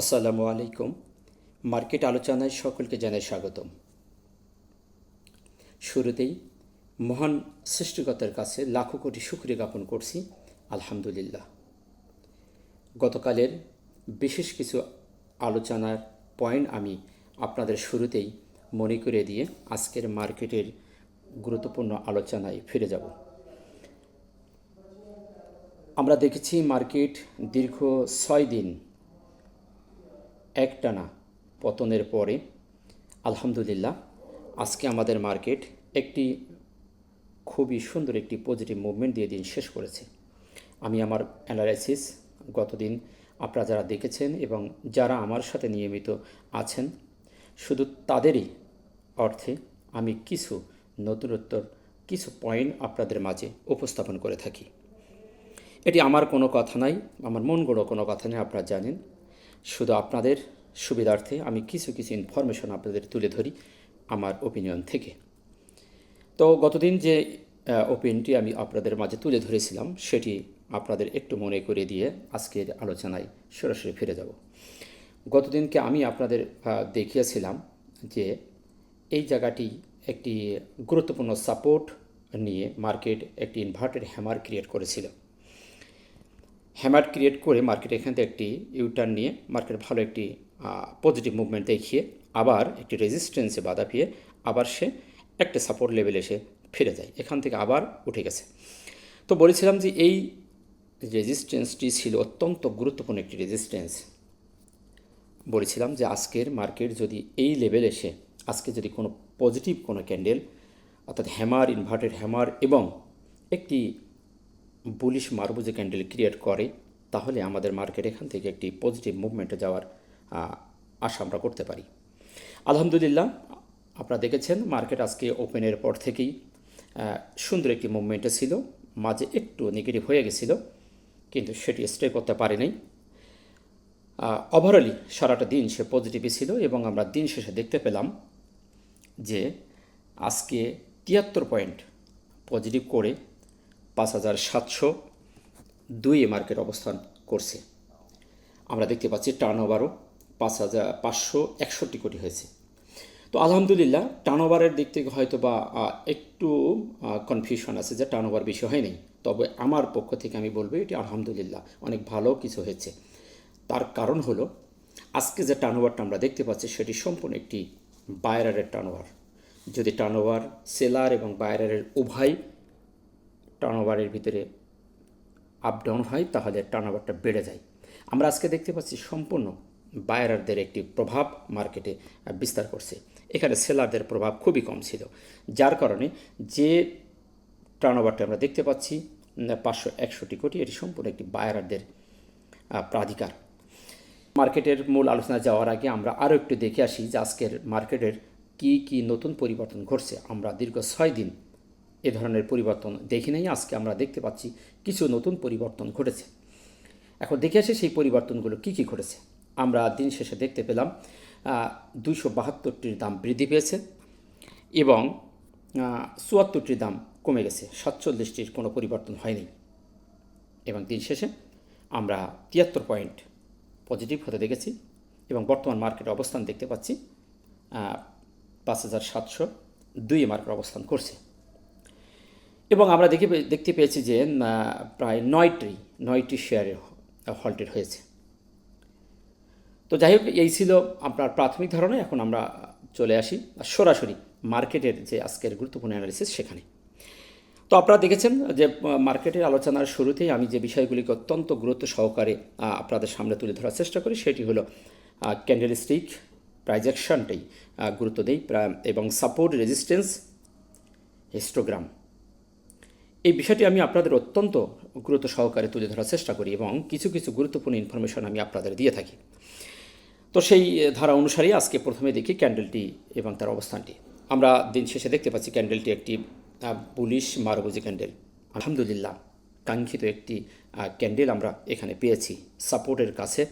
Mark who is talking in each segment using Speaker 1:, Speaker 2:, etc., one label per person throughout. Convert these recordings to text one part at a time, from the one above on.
Speaker 1: আসসালামু আলাইকুম। মার্কেট আলোচনায় সকলকে জানাই স্বাগতম। শুরুতেই মহান সৃষ্টিকর্তার কাছে লাখো কোটি শুকরিয়া জ্ঞাপন করছি, আলহামদুলিল্লাহ। গতকালের বিশেষ কিছু আলোচনার পয়েন্ট আমি আপনাদের শুরুতেই মনে করে দিয়ে আজকের মার্কেটের গুরুত্বপূর্ণ আলোচনায় ফিরে যাব। আমরা দেখেছি মার্কেট দীর্ঘ 6 দিন একটানা পতনের পরে আলহামদুলিল্লাহ আজকে আমাদের মার্কেট একটি খুবই সুন্দর একটি পজিটিভ মুভমেন্ট দিয়ে দিন শেষ করেছে। আমি আমার অ্যানালাইসিস গতদিন আপনারা যারা দেখেছেন এবং যারা আমার সাথে নিয়মিত আছেন শুধু তাদেরই অর্থে আমি কিছু নতুনত্বর কিছু পয়েন্ট আপনাদের মাঝে উপস্থাপন করে থাকি। এটি আমার কোনো কথা নাই, আমার মন গড়ো কোনো কথা নেই, আপনারা জানেন। শুধু আপনাদের সুবিধার্থে আমি কিছু কিছু ইনফরমেশন আপনাদের তুলে ধরি আমার ওপিনিয়ন থেকে। তো গতদিন যে ওপিনিয়নটি আমি আপনাদের মাঝে তুলে ধরেছিলাম সেটি আপনাদের একটু মনে করে দিয়ে আজকের আলোচনায় সরাসরি ফিরে যাব। গতদিনকে আমি আপনাদের দেখিয়েছিলাম যে এই জায়গাটি একটি গুরুত্বপূর্ণ সাপোর্ট নিয়ে মার্কেট একটি ইনভার্টেড হ্যামার ক্রিয়েট করেছিল। হ্যামার ক্রিয়েট করে মার্কেট এখান থেকে একটি ইউটার্ন নিয়ে মার্কেট ভালো একটি পজিটিভ মুভমেন্ট দেখিয়ে আবার একটি রেজিস্ট্যান্সে বাধা পেয়ে আবার সে একটা সাপোর্ট লেভেলে এসে ফিরে যায়, এখান থেকে আবার উঠে গেছে। তো বলেছিলাম যে এই রেজিস্ট্যান্সটি ছিল অত্যন্ত গুরুত্বপূর্ণ একটি রেজিস্ট্যান্স। বলেছিলাম যে আজকের মার্কেট যদি এই লেভেল এসে আজকে যদি কোনো পজিটিভ কোনো ক্যান্ডেল অর্থাৎ হ্যামার, ইনভার্টেড হ্যামার এবং একটি বুলিশ মারবুজে ক্যান্ডেল ক্রিয়েট করে তাহলে আমাদের মার্কেট এখান থেকে একটি পজিটিভ মুভমেন্টে যাওয়ার আশা আমরা করতে পারি। আলহামদুলিল্লাহ আপনারা দেখেছেন মার্কেট আজকে ওপেনের পর থেকেই সুন্দর একটি মুভমেন্টে ছিল, মাঝে একটু নেগেটিভ হয়ে গেছিল কিন্তু সেটি স্টে করতে পারেনি। ওভারঅলি সারাটা দিন সে পজিটিভই ছিল এবং আমরা দিন শেষে দেখতে পেলাম যে আজকে 73 পয়েন্ট পজিটিভ করে 5702 মার্কেট অবস্থান করছে। আমরা দেখতে পাচ্ছি টার্নওভারও 5561 কোটি হয়েছে। তো আলহামদুলিল্লাহ টার্নওভারের দিক থেকে হয়তো বা একটু কনফিউশন আছে যে টার্নওভার বেশি হয়নি, তবে আমার পক্ষ থেকে আমি বলবো এটি আলহামদুলিল্লাহ অনেক ভালো কিছু হয়েছে। তার কারণ হলো আজকে যে টার্নওভারটা আমরা দেখতে পাচ্ছি সেটি সম্পূর্ণ একটি বায়ারের টার্নওভার। যদি টার্নওভার সেলার এবং বায়ারের উভয় টার্নওভারের ভিতরে আপ ডাউন হয় তাহলে টার্নওভারটা বেড়ে যায়। আমরা আজকে দেখতে পাচ্ছি সম্পূর্ণ বায়ারদের একটি প্রভাব মার্কেটে বিস্তার করছে, এখানে সেলারদের প্রভাব খুবই কম ছিল, যার কারণে যে টার্নওভারটা আমরা দেখতে পাচ্ছি 561 কোটি এটি সম্পূর্ণ একটি বায়ারদের প্রাধিকার। মার্কেটের মূল আলোচনা যাওয়ার আগে আমরা আরও একটু দেখে আসি যে আজকের মার্কেটের কি নতুন পরিবর্তন ঘটছে। আমরা দীর্ঘ 6 দিন এ ধরনের পরিবর্তন দেখি নাই, আজকে আমরা দেখতে পাচ্ছি কিছু নতুন পরিবর্তন ঘটেছে। এখন দেখে আসি সেই পরিবর্তনগুলো কি ঘটেছে। আমরা দিন শেষে দেখতে পেলাম 272টির দাম বৃদ্ধি পেয়েছে এবং 74টির দাম কমে গেছে, 47টির কোনো পরিবর্তন হয়নি এবং দিন শেষে আমরা 73 পয়েন্ট পজিটিভ হতে দেখেছি এবং বর্তমান মার্কেটের অবস্থান দেখতে পাচ্ছি 5702 মার্কেট অবস্থান করছে এবং আমরা দেখতে পেয়েছি যে প্রায় 9টি শেয়ারে হল্টেড হয়েছে। তো যাই হোক এই ছিল আপনার প্রাথমিক ধারণা। এখন আমরা চলে আসি সরাসরি মার্কেটের যে আজকের গুরুত্বপূর্ণ অ্যানালিসিস সেখানে। তো আপনারা দেখেছেন যে মার্কেটের আলোচনার শুরুতেই আমি যে বিষয়গুলিকে অত্যন্ত গুরুত্ব সহকারে আপনাদের সামনে তুলে ধরার চেষ্টা করি সেটি হলো ক্যান্ডেলস্টিক প্রাইস অ্যাকশনটাই গুরুত্ব দেই এবং সাপোর্ট, রেজিস্ট্যান্স, হিস্টোগ্রাম, এই বিষয়টি আমি আপনাদের অত্যন্ত গুরুত্ব সহকারে তুলে ধরার চেষ্টা করি এবং কিছু গুরুত্বপূর্ণ ইনফরমেশন আমি আপনাদের দিয়ে থাকি। তো সেই ধারা অনুসারেই আজকে প্রথমে দেখি ক্যান্ডেলটি এবং তার অবস্থানটি। আমরা দিন শেষে দেখতে পাচ্ছি ক্যান্ডেলটি একটি বুলিশ মারবুজি ক্যান্ডেল। আলহামদুলিল্লাহ কাঙ্ক্ষিত একটি ক্যান্ডেল আমরা এখানে পেয়েছি। সাপোর্টের কাছে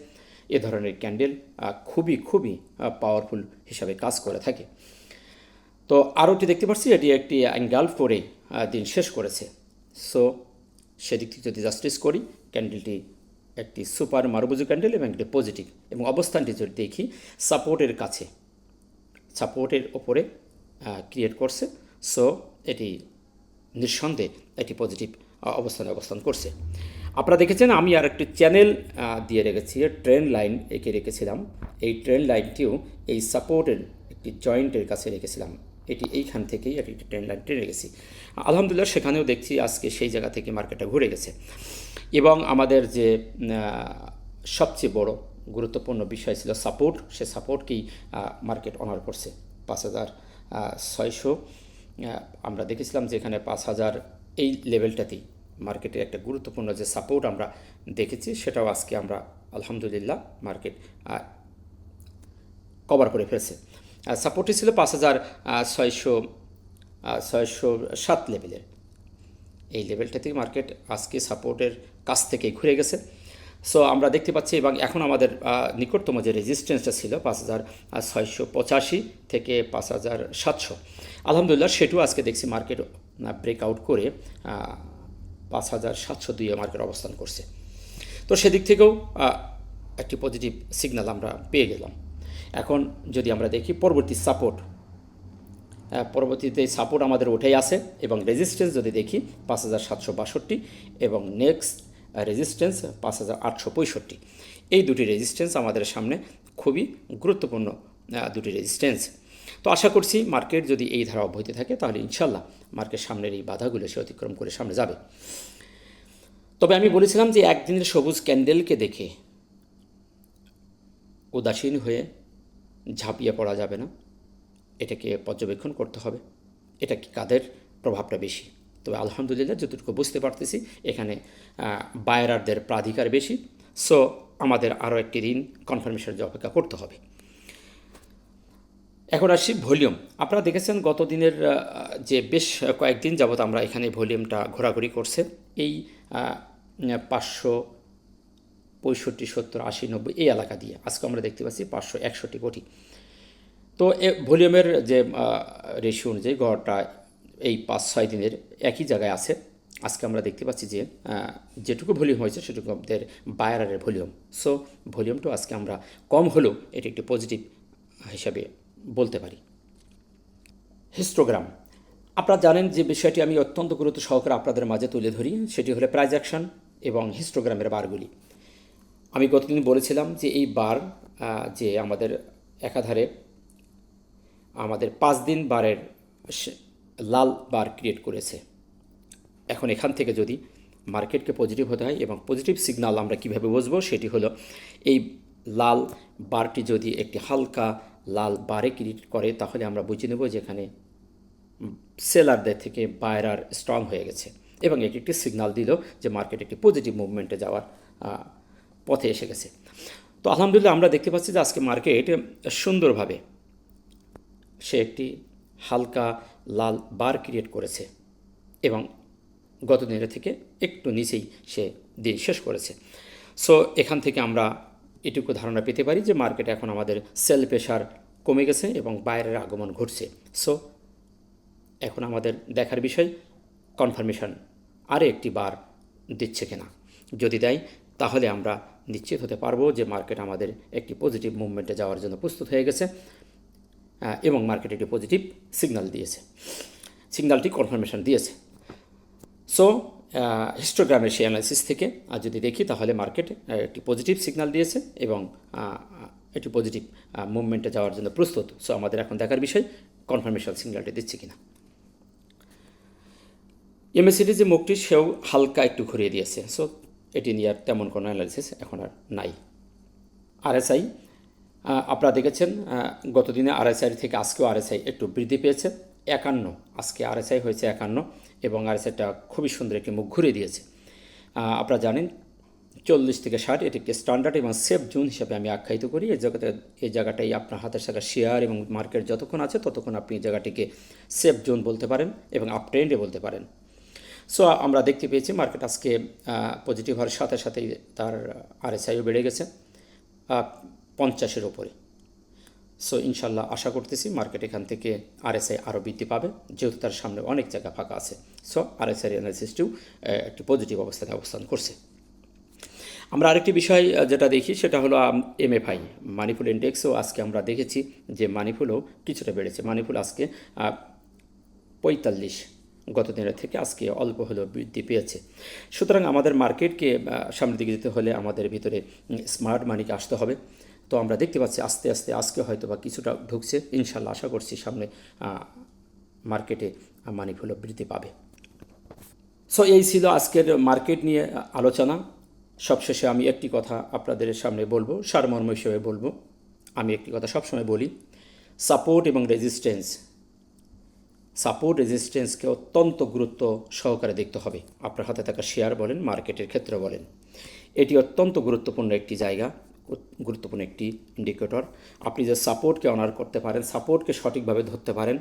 Speaker 1: এ ধরনের ক্যান্ডেল খুবই পাওয়ারফুল হিসাবে কাজ করে থাকে। তো আরোটি দেখতে পাচ্ছি এটি একটি অ্যাঙ্গেল করে দিন শেষ করেছে। সো সেদিক থেকে যদি জাস্টিস করি ক্যান্ডেলটি একটি সুপার মারুবুজু ক্যান্ডেল এবং একটি পজিটিভ, এবং অবস্থানটি যদি দেখি সাপোর্টের কাছে, সাপোর্টের ওপরে ক্রিয়েট করছে। সো এটি নিঃসন্দেহে একটি পজিটিভ অবস্থানে অবস্থান করছে। আপনারা দেখেছেন আমি আর একটি চ্যানেল দিয়ে রেখেছি, ট্রেন্ড লাইন এঁকে রেখেছিলাম। এই ট্রেন্ড লাইনটিও এই সাপোর্টের একটি জয়েন্টের কাছে রেখেছিলাম। এটি এইখান থেকেই একটি ট্রেন্ড লাইন টেনে রেখেছি। আলহামদুলিল্লাহ সেখানেও দেখছি আজকে সেই জায়গা থেকে মার্কেটটা ঘুরে গেছে। এবং আমাদের যে সবচেয়ে বড় গুরুত্বপূর্ণ বিষয় ছিল সাপোর্ট, সে সাপোর্টকেই মার্কেট অনার করছে 5,600। আমরা দেখেছিলাম যে এখানে 5,000 এই লেভেলটাতেই মার্কেটের একটা গুরুত্বপূর্ণ যে সাপোর্ট আমরা দেখেছি, সেটাও আজকে আমরা আলহামদুলিল্লাহ মার্কেট কভার করে ফেলছে। সাপোর্টটি ছিল 5,607 লেভেলের। এই লেভেলটাতেই মার্কেট আজকে সাপোর্টের কাছ থেকেই ঘুরে গেছে। সো আমরা দেখতে পাচ্ছি, এবং এখন আমাদের নিকটতম যে রেজিস্ট্যান্সটা ছিল 5,685 থেকে 5,700, আলহামদুলিল্লাহ সেটিও আজকে দেখছি মার্কেট ব্রেকআউট করে 5,702 মার্কেট অবস্থান করছে। তো সেদিক থেকেও একটি পজিটিভ সিগন্যাল আমরা পেয়ে গেলাম। এখন যদি আমরা দেখি পরবর্তী সাপোর্ট, পরবর্তীতে সাপোর্ট আমাদের উঠেই আছে, এবং রেজিস্ট্যান্স যদি দেখি 5,762 এবং নেক্সট রেজিস্ট্যান্স 5,865। এই দুটি রেজিস্ট্যান্স আমাদের সামনে খুবই গুরুত্বপূর্ণ দুটি রেজিস্ট্যান্স। তো আশা করছি মার্কেট যদি এই ধারা অব্যাহত থাকে তাহলে ইনশাল্লাহ মার্কেট সামনের এই বাধাগুলো সে অতিক্রম করে সামনে যাবে। তবে আমি বলেছিলাম যে একদিনের সবুজ ক্যান্ডেলকে দেখে উদাসীন হয়ে ঝাঁপিয়ে পড়া যাবে না, এটাকে পর্যবেক্ষণ করতে হবে এটা কি কাদের প্রভাবটা বেশি। তবে আলহামদুলিল্লাহ যতটুকু বুঝতে পারতেছি এখানে বায়ারদের প্রাধিকার বেশি। সো আমাদের আরও একটি দিন কনফার্মেশনের অপেক্ষা করতে হবে। এখন আসি ভলিউম। আপনারা দেখেছেন গত দিনের যে বেশ কয়েকদিন যাবৎ আমরা এখানে ভলিউমটা ঘোরাঘুরি করছে এই 565, 70, 80, 90 এই এলাকা দিয়ে। আজকে আমরা দেখতে পাচ্ছি 561 কোটি। তো ভলিউমের যে রেশিও অনুযায়ী গড়টা এই 5-6 দিনের একই জায়গায় আছে। আজকে আমরা দেখতে পাচ্ছি যে যেটুকু ভলিউম হয়েছে সেটুকু আমাদের বায়ারের ভলিউম। সো ভলিউমটা আজকে আমরা কম হলেও এটি একটি পজিটিভ হিসাবে বলতে পারি। হিস্টোগ্রাম, আপনারা জানেন যে বিষয়টি আমি অত্যন্ত গুরুত্ব সহকারে আপনাদের মাঝে তুলে ধরি, সেটি হলো প্রাইস অ্যাকশন এবং হিস্টোগ্রামের বারগুলি। আমি গতদিন বলেছিলাম যে এই বার যে আমাদের একাধারে আমাদের 5 দিন বারের লাল বার ক্রিয়েট করেছে। এখন এখান থেকে যদি মার্কেটকে পজিটিভ হতে হয়, এবং পজিটিভ সিগন্যাল আমরা কীভাবে বুঝবো সেটি হলো এই লাল বারটি যদি একটি হালকা লাল বারে ক্রিয়েট করে তাহলে আমরা বুঝে নেব যে এখানে সেলারদের থেকে বায়ার স্ট্রং হয়ে গেছে, এবং এটি একটি সিগন্যাল দিল যে মার্কেট একটি পজিটিভ মুভমেন্টে যাওয়ার পথে এসে গেছে। তো আলহামদুলিল্লাহ আমরা দেখতে পাচ্ছি যে আজকে মার্কেট সুন্দরভাবে সে একটি হালকা লাল বার ক্রিয়েট করেছে, এবং গত দিনের থেকে একটু নিচেই সে দিন শেষ করেছে। সো এখান থেকে আমরা এটুকু ধারণা পেতে পারি যে মার্কেটে এখন আমাদের সেল প্রেশার কমে গেছে এবং বাইরের আগমন ঘটছে। সো এখন আমাদের দেখার বিষয় কনফার্মেশন আরও একটি বার দিচ্ছে কিনা। যদি দেয় তাহলে আমরা নিশ্চিত হতে পারবো যে মার্কেট আমাদের একটি পজিটিভ মুভমেন্টে যাওয়ার জন্য প্রস্তুত হয়ে গেছে, এবং মার্কেট একটি পজিটিভ সিগন্যাল দিয়েছে, সিগন্যালটি কনফার্মেশন দিয়েছে। সো হিস্টোগ্রামের সেই অ্যানালিসিস থেকে যদি দেখি তাহলে মার্কেট একটি পজিটিভ সিগন্যাল দিয়েছে এবং একটি পজিটিভ মুভমেন্টে যাওয়ার জন্য প্রস্তুত। সো আমাদের এখন দেখার বিষয় কনফার্মেশন সিগন্যালটি দিচ্ছে কিনা। এমএসিডি যে মুখটি সেও হালকা একটু ঘুরিয়ে দিয়েছে। সো এটি নিয়ে আর তেমন কোনো অ্যানালিসিস এখন আর নাই। আরএসআই আপনারা দেখেছেন গতদিনে আরএসআই থেকে আজকেও আরএসআই একটু বৃদ্ধি পেয়েছে 51। আজকে আরএসআই হয়েছে 51, এবং আরএসআইটা খুবই সুন্দর একটি মুখ ঘুরিয়ে দিয়েছে। আপনারা জানেন 40 থেকে 60 এটি একটি স্ট্যান্ডার্ড এবং সেফ জোন হিসাবে আমি আখ্যায়িত করি। এই জায়গাটাই আপনার হাতের সাথে শেয়ার এবং মার্কেট যতক্ষণ আছে ততক্ষণ আপনি এই জায়গাটিকে সেফ জোন বলতে পারেন এবং আপ ট্রেন্ডে বলতে পারেন। সো আমরা দেখতে পেয়েছি মার্কেট আজকে পজিটিভ হওয়ার সাথে সাথেই তার আরএসআইও বেড়ে গেছে 50-এর ওপরে। সো ইনশাল্লাহ আশা করতেছি মার্কেট এখান থেকে আরএসআই আরও বৃদ্ধি পাবে, যেহেতু তার সামনে অনেক জায়গা ফাঁকা আছে। সো আরএসআই অ্যানালিসিসটিও একটি পজিটিভ অবস্থানে অবস্থান করছে। আমরা আরেকটি বিষয় যেটা দেখি সেটা হলো এমএফআই মানিপুল ইন্ডেক্সও আজকে আমরা দেখেছি যে মানিপুলও কিছুটা বেড়েছে। মানিপুল আজকে 45 গত দিনের থেকে আজকে অল্প হলেও বৃদ্ধি পেয়েছে। সুতরাং আমাদের মার্কেটকে সামনের দিকে যেতে হলে আমাদের ভিতরে স্মার্ট মানিকে আসতে হবে। তো আমরা দেখতে পাচ্ছি আস্তে আস্তে আজকে হয়তো বা কিছুটা ঢুকছে, ইনশাল্লাহ আশা করছি সামনে মার্কেটে মানিপুলও বৃদ্ধি পাবে। সো এই ছিল আজকের মার্কেট নিয়ে আলোচনা। সবশেষে আমি একটি কথা আপনাদের সামনে বলবো, সারমর্ম হিসেবে বলবো। আমি একটি কথা সবসময় বলি, সাপোর্ট এবং রেজিস্ট্যান্সকে অত্যন্ত গুরুত্ব সহকারে দেখতে হবে। আপনার হাতে থাকা শেয়ার বলেন, মার্কেটের ক্ষেত্রে বলেন, এটি অত্যন্ত গুরুত্বপূর্ণ একটি জায়গা, গুরুত্বপূর্ণ একটি ইন্ডিকেটর। আপনি যে সাপোর্টকে অনার করতে পারেন, সাপোর্টকে সঠিকভাবে ধরতে পারেন,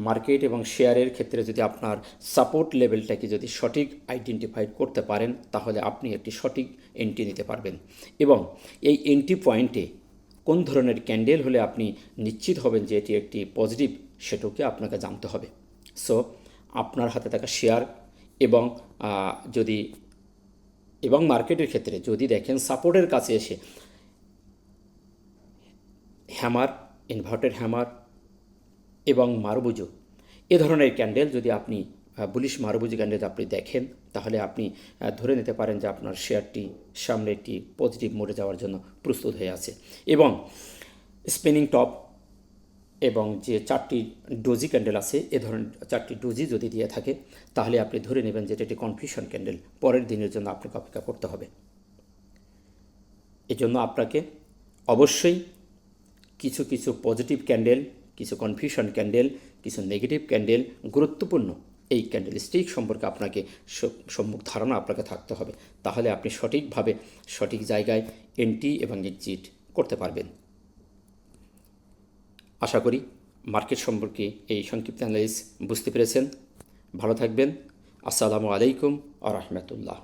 Speaker 1: মার্কেট এবং শেয়ারের ক্ষেত্রে যদি আপনার সাপোর্ট লেভেলটাকে যদি সঠিক আইডেন্টিফাই করতে পারেন, তাহলে আপনি একটি সঠিক এন্ট্রি নিতে পারবেন। এবং এই এন্ট্রি পয়েন্টে কোন ধরনের ক্যান্ডেল হলে আপনি নিশ্চিত হবেন যে এটি একটি পজিটিভ, সেটাকে আপনাকে জানতে হবে। সো আপনার হাতে থাকা শেয়ার এবং যদি এবং মার্কেটের ক্ষেত্রে যদি দেখেন সাপোর্টের কাছে এসে হ্যামার, ইনভার্টেড হ্যামার এবং মারবুজো এ ধরনের ক্যান্ডেল যদি আপনি বুলিশ মারবুজো ক্যান্ডেল আপনি দেখেন, তাহলে আপনি ধরে নিতে পারেন যে আপনার শেয়ারটি সামনে একটি পজিটিভ মোডে যাওয়ার জন্য প্রস্তুত হয়ে আছে। এবং স্পিনিং টপ এবং যে 4টি ডোজি ক্যান্ডেল আছে, এ ধরনের 4টি ডোজি যদি দিয়ে থাকে, তাহলে আপনি ধরে নেবেন যে এটি কনফিউশন ক্যান্ডেল, পরের দিনের জন্য আপনাকে অপেক্ষা করতে হবে। এজন্য আপনাকে অবশ্যই কিছু কিছু পজিটিভ ক্যান্ডেল, কিছু কনফিউশন ক্যান্ডেল, কিছু নেগেটিভ ক্যান্ডেল, গুরুত্বপূর্ণ এই ক্যান্ডেল স্টিক সম্পর্কে আপনাকে সম্মুখ ধারণা আপনাকে থাকতে হবে। তাহলে আপনি সঠিকভাবে সঠিক জায়গায় এন্ট্রি এবং এক্সিট করতে পারবেন। আশা করি মার্কেট সম্পর্কে এই সংক্ষিপ্ত অ্যানালাইসিস বুঝতে পেরেছেন। ভালো থাকবেন। আসসালামু আলাইকুম ওয়া রাহমাতুল্লাহ।